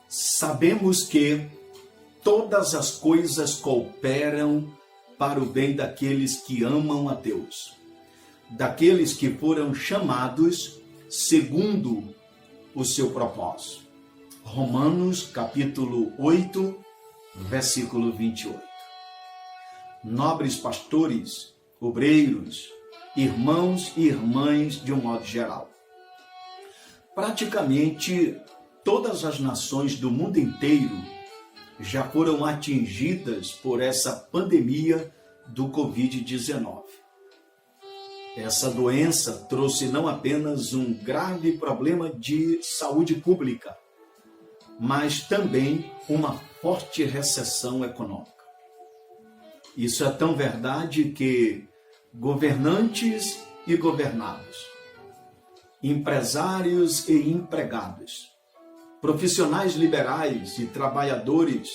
Sabemos que todas as coisas cooperam para o bem daqueles que amam a Deus, daqueles que foram chamados segundo o seu propósito. Romanos, capítulo 8, versículo 28. Nobres pastores, obreiros, irmãos e irmãs de um modo geral. Praticamente todas as nações do mundo inteiro já foram atingidas por essa pandemia do Covid-19. Essa doença trouxe não apenas um grave problema de saúde pública, mas também uma forte recessão econômica. Isso é tão verdade que governantes e governados, empresários e empregados, profissionais liberais e trabalhadores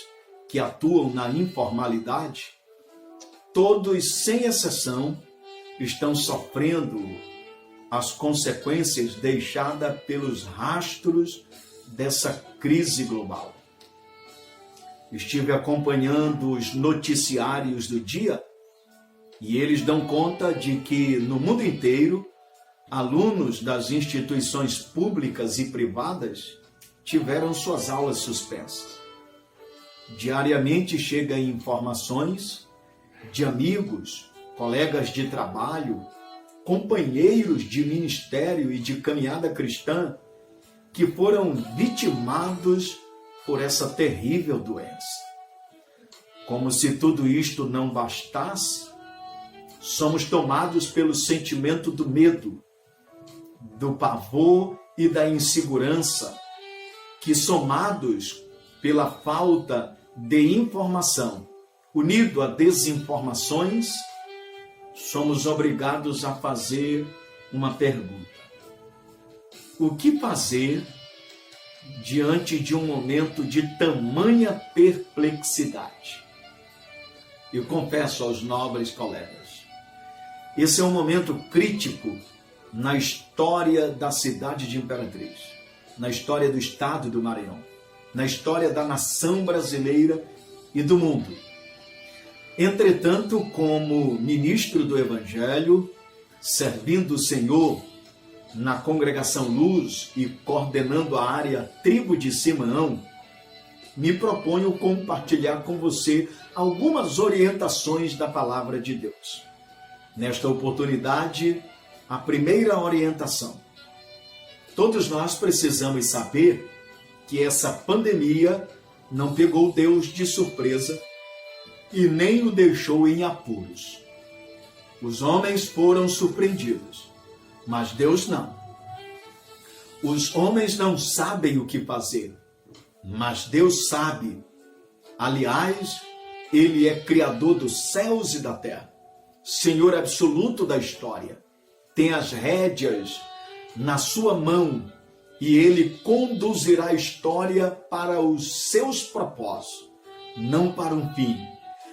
que atuam na informalidade, todos, sem exceção, estão sofrendo as consequências deixadas pelos rastros dessa crise global. Estive acompanhando os noticiários do dia e eles dão conta de que no mundo inteiro, alunos das instituições públicas e privadas tiveram suas aulas suspensas. Diariamente chegam informações de amigos, colegas de trabalho, companheiros de ministério e de caminhada cristã que foram vitimados por essa terrível doença. Como se tudo isto não bastasse, somos tomados pelo sentimento do medo, do pavor e da insegurança, que somados pela falta de informação, unido a desinformações, somos obrigados a fazer uma pergunta. O que fazer diante de um momento de tamanha perplexidade? Eu confesso aos nobres colegas, esse é um momento crítico na história da cidade de Imperatriz, na história do estado do Maranhão, na história da nação brasileira e do mundo. Entretanto, como ministro do Evangelho, servindo o Senhor na Congregação Luz e coordenando a área Tribo de Simeão, me proponho compartilhar com você algumas orientações da Palavra de Deus. Nesta oportunidade, a primeira orientação. Todos nós precisamos saber que essa pandemia não pegou Deus de surpresa e nem o deixou em apuros. Os homens foram surpreendidos, mas Deus não. Os homens não sabem o que fazer, mas Deus sabe. Aliás, Ele é Criador dos céus e da terra, Senhor absoluto da história, tem as rédeas na sua mão e Ele conduzirá a história para os seus propósitos, não para um fim,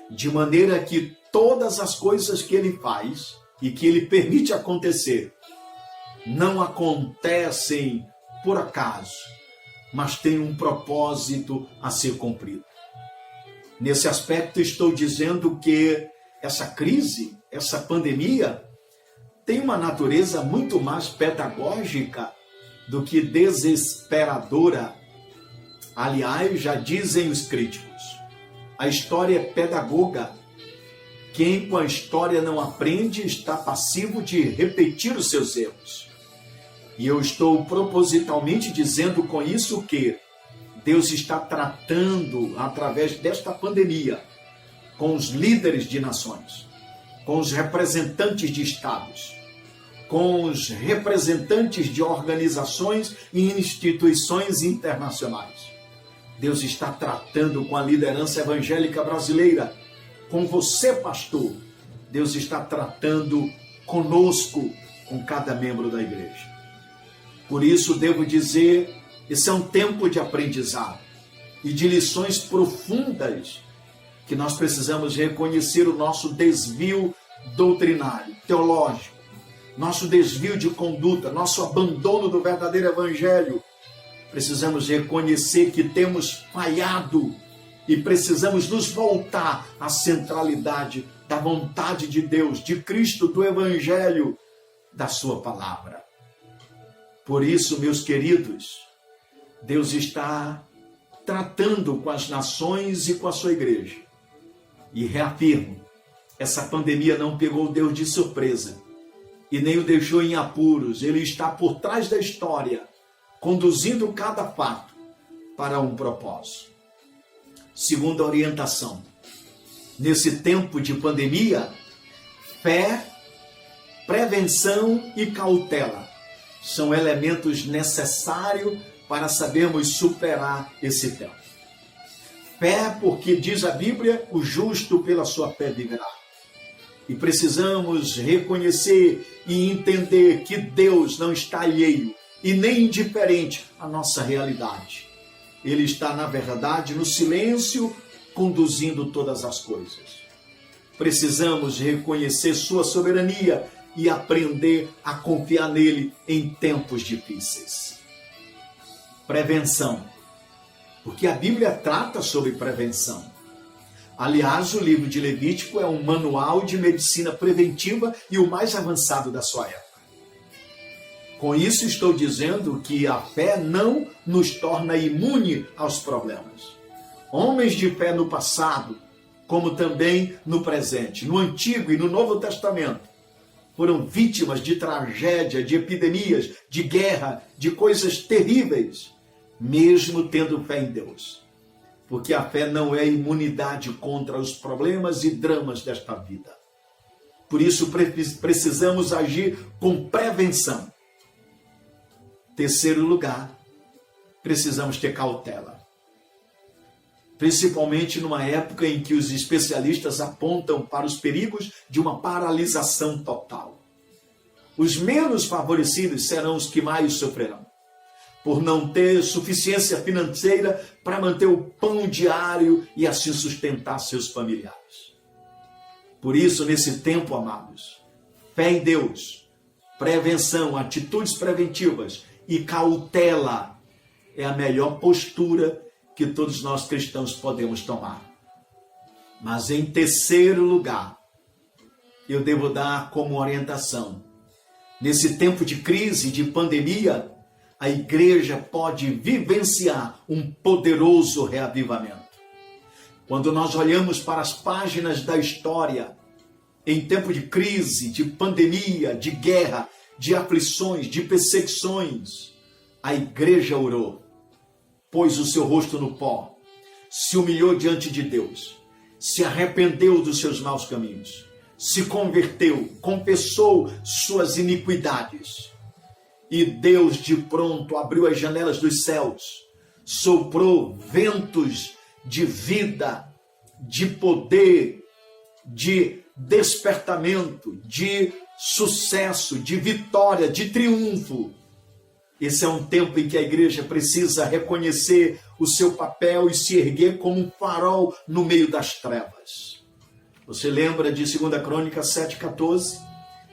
de maneira que todas as coisas que Ele faz e que Ele permite acontecer não acontecem por acaso, mas têm um propósito a ser cumprido. Nesse aspecto, estou dizendo que essa crise, essa pandemia, tem uma natureza muito mais pedagógica do que desesperadora. Aliás, já dizem os críticos, a história é pedagoga. Quem com a história não aprende está passivo de repetir os seus erros. E eu estou propositalmente dizendo com isso que Deus está tratando, através desta pandemia, com os líderes de nações, com os representantes de estados, com os representantes de organizações e instituições internacionais. Deus está tratando com a liderança evangélica brasileira, com você, pastor. Deus está tratando conosco, com cada membro da igreja. Por isso, devo dizer, esse é um tempo de aprendizado e de lições profundas que nós precisamos reconhecer o nosso desvio doutrinário, teológico, nosso desvio de conduta, nosso abandono do verdadeiro evangelho Precisamos reconhecer que temos falhado e precisamos nos voltar à centralidade da vontade de Deus, de Cristo, do Evangelho, da sua palavra. Por isso, meus queridos, Deus está tratando com as nações e com a sua igreja. E reafirmo, essa pandemia não pegou Deus de surpresa e nem o deixou em apuros. Ele está por trás da história, conduzindo cada fato para um propósito. Segunda orientação. Nesse tempo de pandemia, fé, prevenção e cautela são elementos necessários para sabermos superar esse tempo. Fé, porque diz a Bíblia, o justo pela sua fé viverá. E precisamos reconhecer e entender que Deus não está alheio e nem indiferente à nossa realidade. Ele está, na verdade, no silêncio, conduzindo todas as coisas. Precisamos reconhecer sua soberania e aprender a confiar nele em tempos difíceis. Prevenção. Porque a Bíblia trata sobre prevenção. Aliás, o livro de Levítico é um manual de medicina preventiva e o mais avançado da sua época. Com isso, estou dizendo que a fé não nos torna imune aos problemas. Homens de fé no passado, como também no presente, no Antigo e no Novo Testamento, foram vítimas de tragédia, de epidemias, de guerra, de coisas terríveis, mesmo tendo fé em Deus. Porque a fé não é imunidade contra os problemas e dramas desta vida. Por isso precisamos agir com prevenção. Terceiro lugar, precisamos ter cautela. Principalmente numa época em que os especialistas apontam para os perigos de uma paralisação total. Os menos favorecidos serão os que mais sofrerão, por não ter suficiência financeira para manter o pão diário e assim sustentar seus familiares. Por isso, nesse tempo, amados, fé em Deus, prevenção, atitudes preventivas e cautela é a melhor postura que todos nós cristãos podemos tomar. Mas em terceiro lugar, eu devo dar como orientação, nesse tempo de crise, de pandemia, a igreja pode vivenciar um poderoso reavivamento. Quando nós olhamos para as páginas da história, em tempo de crise, de pandemia, de guerra, de aflições, de perseguições, a igreja orou, pôs o seu rosto no pó, se humilhou diante de Deus, se arrependeu dos seus maus caminhos, se converteu, confessou suas iniquidades. E Deus de pronto abriu as janelas dos céus, soprou ventos de vida, de poder, de despertamento, de sucesso, de vitória, de triunfo. Esse é um tempo em que a igreja precisa reconhecer o seu papel e se erguer como um farol no meio das trevas. Você lembra de 2 Crônicas 7,14?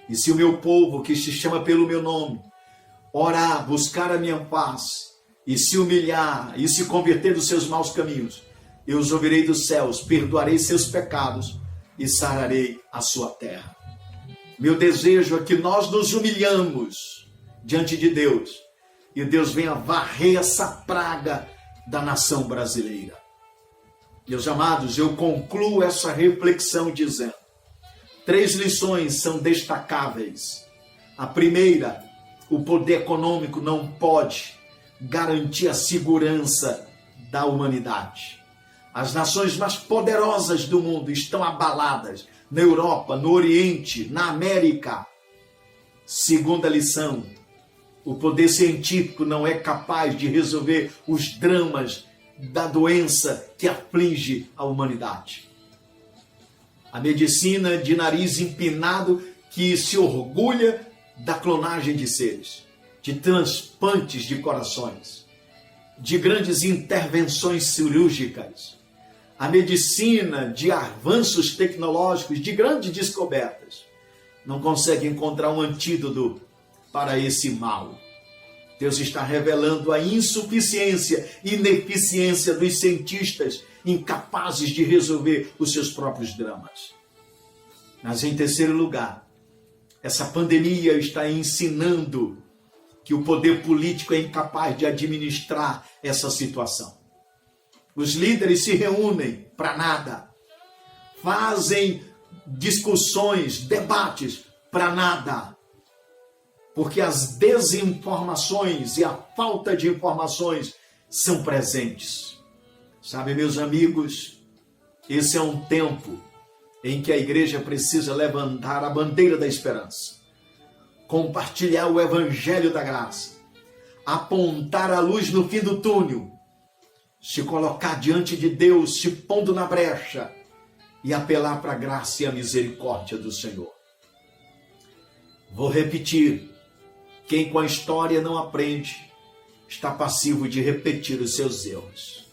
E se o meu povo, que se chama pelo meu nome, orar, buscar a minha paz, e se humilhar, e se converter dos seus maus caminhos, eu os ouvirei dos céus, perdoarei seus pecados e sararei a sua terra. Meu desejo é que nós nos humilhamos diante de Deus, e Deus venha varrer essa praga da nação brasileira. Meus amados, eu concluo essa reflexão dizendo, 3 lições são destacáveis. A primeira, o poder econômico não pode garantir a segurança da humanidade. As nações mais poderosas do mundo estão abaladas na Europa, no Oriente, na América. Segunda lição, o poder científico não é capaz de resolver os dramas da doença que aflige a humanidade. A medicina de nariz empinado que se orgulha da clonagem de seres, de transplantes de corações, de grandes intervenções cirúrgicas, a medicina de avanços tecnológicos, de grandes descobertas, não consegue encontrar um antídoto para esse mal. Deus está revelando a insuficiência e ineficiência dos cientistas incapazes de resolver os seus próprios dramas. Mas, em terceiro lugar, essa pandemia está ensinando que o poder político é incapaz de administrar essa situação. Os líderes se reúnem para nada, fazem discussões, debates para nada, porque as desinformações e a falta de informações são presentes. Sabe, meus amigos, esse é um tempo em que a igreja precisa levantar a bandeira da esperança, compartilhar o evangelho da graça, apontar a luz no fim do túnel, se colocar diante de Deus, se pondo na brecha e apelar para a graça e a misericórdia do Senhor. Vou repetir: quem com a história não aprende, está passivo de repetir os seus erros.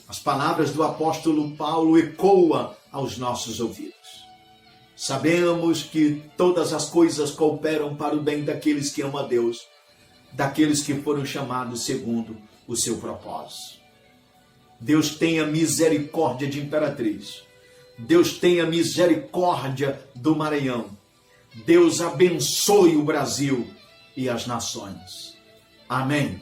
As palavras do apóstolo Paulo ecoam aos nossos ouvidos. Sabemos que todas as coisas cooperam para o bem daqueles que amam a Deus, daqueles que foram chamados segundo o seu propósito. Deus tenha misericórdia de Imperatriz. Deus tenha misericórdia do Maranhão. Deus abençoe o Brasil e as nações. Amém.